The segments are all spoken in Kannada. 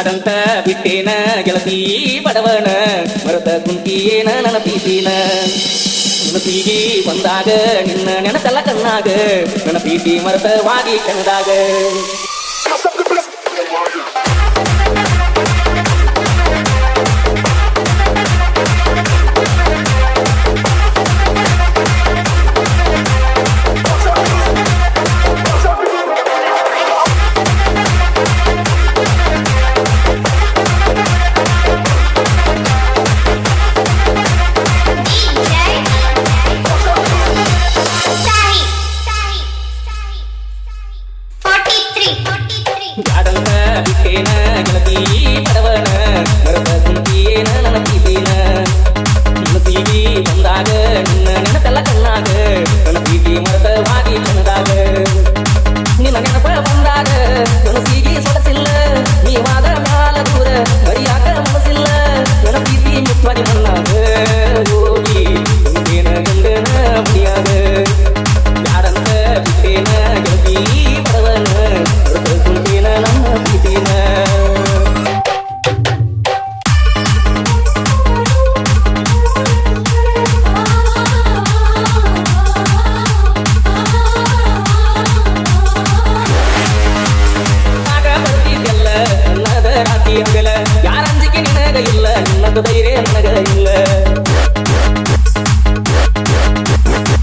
ಬ್ಯಾಡಂತ ಬಿಟ್ಟೇನ ಗೆಳತಿ ಬಡವನ ಮರದ ಕುಂತಿಯೇನ ನನ್ನ ಪ್ರೀತಿನ ಮನಸ್ಸಿಗೆ ಬಂದಾಗ ನಿನ್ನ ನೆನಪೆಲ್ಲ ಕಣ್ಣಾಗ ನನ್ನ ಪ್ರೀತಿ ಮರತವಾಗಿ ಕಣ್ಣದಾಗ ಬ್ಯಾಡಂತ ಬಿಟ್ಟೇನ ಗೆಳತಿ ಬಡವನ ಮರದ ಕುಂತಿಯೇನ ನನ್ನ ಪ್ರೀತಿನ ಮನಸ್ಸಿಗೆ ಬಂದಾಗ ನಿನ್ನ ನೆನಪೆಲ್ಲ ಕಣ್ಣಾಗ ನನ್ನ ಪ್ರೀತಿ ಮರತವಾಗಿ ಕಣ್ಣದಾಗ ನಿನ್ನ ನೆನಪ ಬಂದಾಗ ಮನಸ್ಸಿಗೆ ಸೊಗಸಿಲ್ಲ ನೀವಾದ ಮ್ಯಾಲ ದೂರ ಮರಿಯಾಕ ಮನಸ್ಸಿಲ್ಲ ನನ್ನ ಪ್ರೀತಿ ಮುಖ್ಯವಾಗಿ ಮಣ್ಣಾಗ ಹೋಗಿ ಕುಂತೇನ ಗಂಡನ ಮಡಿಯಾಗ ಬ್ಯಾಡಂತ ಬಿಟ್ಟೇನ ಗೆಳತಿ ಬಡವನ ಮರದ ಕುಂತೇನ ನಮ್ಮ ಪ್ರೀತಿನ ಯಾರ ಅಂಜಿಕೆ ನಿನಗ ಇಲ್ಲ ನಿನ್ನದು ಧೈರ್ಯ ನನಗ ಇಲ್ಲ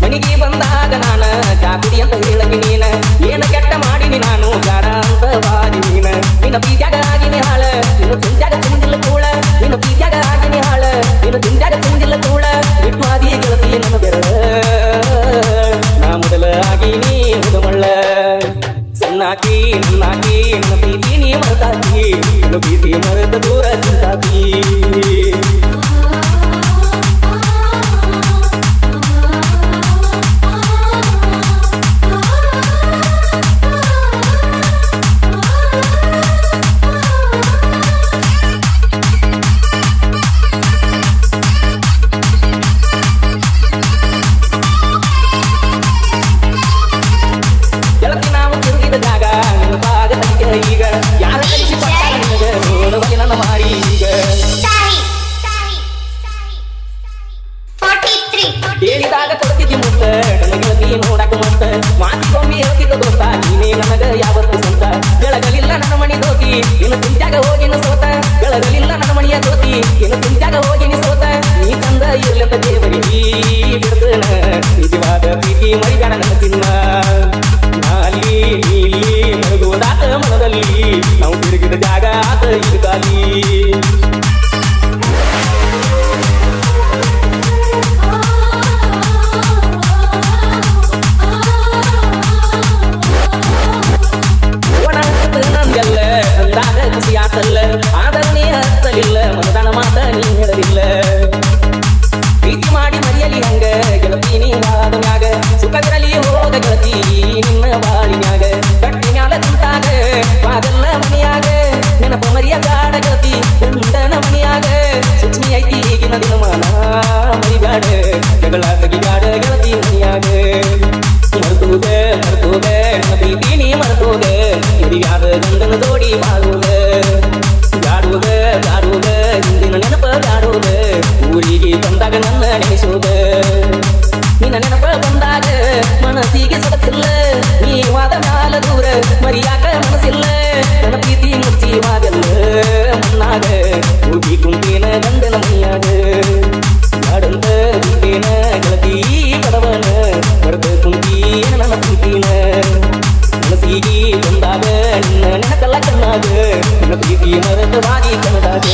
ಮನಿಗೆ ಬಂದಾಗ ನಾನ ಜಾತಿ ಅಂತ ಹೇಳಗಿ ನೀನ ಏನ ಕೆಟ್ಟ ಮಾಡಿನಿ ನಾನು ಜಾರ ಅಂತ ವಾದಿ ನೀನ ನಿನ್ನ ಪ್ರೀತ್ಯಾಗ ಆಗಿನಿ ಹಾಳ ನಿನ್ನ ತಿಂದ್ಯಾಗ ತಿಂದಿಲ್ಲ ಕೂಳ ನಿನ್ನ ಪ್ರೀತ್ಯಾಗ ಆಗಿನಿ ಹಾಳ ನಿನ್ನ ತಿಂದ್ಯಾಗ ತಿಂದಿಲ್ಲ ಕೂಳ ಬಿಟ್ಟು ಆದಿ ಗೆಳತಿ ನನ್ನ ಬೆರಳ ನಾ ಮೊದಲ ಆಗಿನಿ ಮುದಮಳ್ಳ ಸಣ್ಣಾಕಿ ನನ್ನಾಕಿ ನನ್ನ ಪ್ರೀತಿ ನೀ ಮರತಾಕಿ ನನ್ನ ಪ್ರೀತಿ ಮರದ ದೂರ ಚಿಂತಾಕಿ ಈಗ ಯಾರ ಕಲಿಸಿ ನೋಡುವಲ್ಲಿ ನನ್ನ ಮಾರಿ ಈಗ ಹೇಳಿದಾಗ ಕೊಡ್ತಿದ್ದಿ ಮುತ್ತ ನನ್ನ ಗೆಳತಿ ನೋಡಕ ಮತ್ತ ಮಾತಿಗೊಮ್ಮೆ ಹೇಳ್ತಿದ್ದ ದೋಸ್ತ ನೀನೇ ನನಗ ಯಾವತ್ತು ಸ್ವಂತ ಬೆಳಗಲಿಲ್ಲ ನನ್ನ ಮಣಿ ದೋತಿ ಇನ್ನು ತಿಂತ್ಯಾಗ ಹೋಗಿನ ಸೋತ ಬೆಳಗಲಿಲ್ಲ ನನ್ನ ಮಣಿಯ ದೋತಿ ಇನ್ನು ತಿಂತ್ಯಾಗ ಹೋಗಿನ ಸೋತ ನೀ ತಂದ ಇರ್ಲಂತ ದೇವರಿಗೆ ಬಿಡ್ತನ ನಿಜವಾದ ಪ್ರೀತಿ ಮರಿಬೇಡ ನನ್ನ ಚಿನ್ನ ಅಲ್ಲಿ ನೀಲಿ ಮರಗೋದಾತ ಮನದಲ್ಲಿ ನಾವು ತಿರುಗಿದ ಜಾಗ ಆತ ಇದು ಗಾಲಿ ನಂದೆಲ್ಲ ಅಂದಾಗ ಖುಷಿ ಆತಲ್ಲ ಆದರೂ ನೀ ಹತ್ತಲಿಲ್ಲ ಮನದಾನ ಮಾತ ನೀ ಹೇಳಲಿಲ್ಲ ಪ್ರೀತಿ ಮಾಡಿ ಮರಿಯಲಿ ಹಂಗ ಗೆಳತಿ ನೀನಾದ ಮ್ಯಾಗ ಸುಖವಿರಲಿ ಹೋದ ಗೆಳತಿ ನಿನ್ನ ಬಾಳಿನ್ಯಾಗ ಕಟ್ಟಿ ಮ್ಯಾಲ ಕುಂತಾಗ ವಾದಲ್ಲ ಮನಿಯಾಗ ನೆನಪ ಮರಿಯ ಗಾಡ ಗೆಳತಿ ಗಂಡನ ಮನಿಯಾಗ ಸುಚ್ಮಿ ಐತಿ ಈಗಿನ ದಿನಮಾನ ಮರಿಬ್ಯಾಡ ಜಗಳ ತೆಗಿಬ್ಯಾಡ ಗೆಳತಿ ಮನಿಯಾಗ ಮರ್ತೋಗ ನನ್ನ ಪ್ರೀತಿ ನೀ ಮರ್ತೋಗ ಹಿರಿಯಾದ ಗಂಡನ ಜೋಡಿ ಬಾಳೋಗ ಬ್ಯಾಡೋಗ ಹಿಂದಿನ ನೆನಪ ಬ್ಯಾಡೋಗ ಊರಿಗೆ ಬಂದಾಗ ನನ್ನ ನೆನೆಸೋಗ ನಿನ್ನ ನೆನಪ ಬಂದಾಗ ಮನಸ್ಸಿಗೆ ಸೊಗಸಿಲ್ಲ ನೀವಾದ ಮ್ಯಾಲ ದೂರ ಮರಿಯಾಕ ಮನಸ್ಸಿಲ್ಲ ನನ್ನ ಪ್ರೀತಿ ಮುಚ್ಚಿವಾಗಲ್ಲ ಮಣ್ಣಾಗ ಹೋಗಿ ಕುಂತೇನ ಗಂಡನ ಮನಿಯಾಗ ಬ್ಯಾಡಂತ ಬಿಟ್ಟೇನ ಗೆಳತಿ ಬಡವನ ಮರದ ಕುಂತೀನ ನನ್ನ ಪ್ರೀತಿನ ಮನಸ್ಸಿಗೆ ಬಂದಾಗ ನಿನ್ನ ನೆನಪೆಲ್ಲ ಕಣ್ಣಾಗ ನನ್ನ ಪ್ರೀತಿ ಮರತವಾಗಿ ಕಣ್ಣದಾಗ